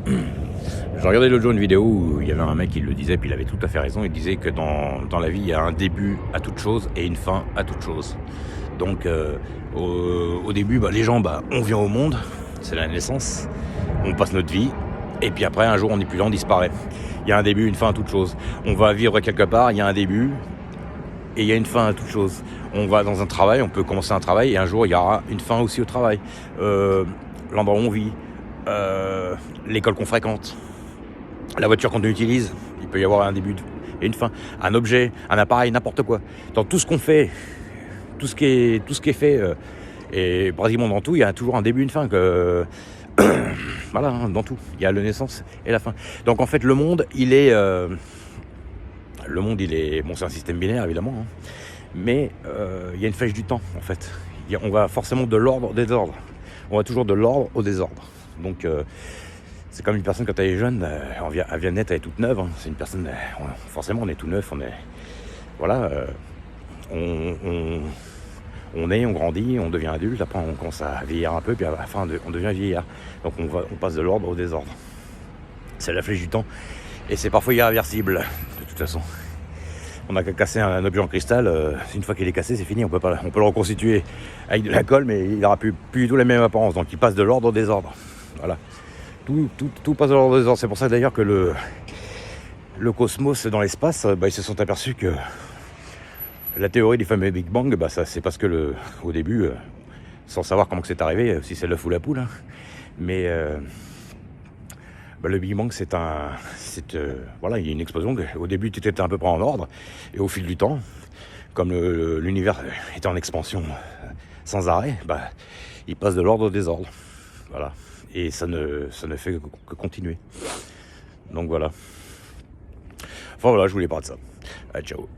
Je regardais l'autre jour une vidéo où il y avait un mec qui le disait, puis il avait tout à fait raison. Il disait que dans la vie, il y a un début à toute chose et une fin à toute chose. Donc, au début, les gens, on vient au monde, c'est la naissance, on passe notre vie, et puis après, un jour, on n'est plus là, on disparaît. Il y a un début, une fin à toute chose. On va vivre quelque part, il y a un début, et il y a une fin à toute chose. On va dans un travail, on peut commencer un travail, et un jour, il y aura une fin aussi au travail. L'endroit où on vit, l'école qu'on fréquente, la voiture qu'on utilise, il peut y avoir un début et une fin. Un objet, un appareil, n'importe quoi. Dans tout ce qu'on fait, tout ce qui est fait, et pratiquement dans tout, il y a toujours un début et une fin. Voilà, dans tout. Il y a la naissance et la fin. Donc en fait, le monde, il est... Bon, c'est un système binaire, évidemment. Mais il y a une flèche du temps, en fait. On va forcément de l'ordre au désordre. On va toujours de l'ordre au désordre. Donc... c'est comme une personne quand elle est jeune, elle vient de naître, elle est toute neuve. C'est une personne, forcément on est tout neuf, on grandit, on devient adulte, après on commence à vieillir un peu, puis à la fin on devient vieillard. Donc on passe de l'ordre au désordre. C'est la flèche du temps, et c'est parfois irréversible, de toute façon. On n'a qu'à casser un objet en cristal, une fois qu'il est cassé, c'est fini, on peut le reconstituer avec de la colle, mais il n'aura plus du tout la même apparence, donc il passe de l'ordre au désordre. Voilà. Tout passe dans l'ordre des ordres. C'est pour ça d'ailleurs que le cosmos dans l'espace, ils se sont aperçus que la théorie du fameux Big Bang, c'est parce que au début, sans savoir comment que c'est arrivé, si c'est l'œuf ou la poule, mais le Big Bang il y a une explosion. Au début, tout était à peu près en ordre, et au fil du temps, comme l'univers était en expansion sans arrêt, il passe de l'ordre au désordre. Voilà. Et ça ne fait que continuer. Donc voilà. Enfin voilà, je voulais parler de ça. Allez, ciao.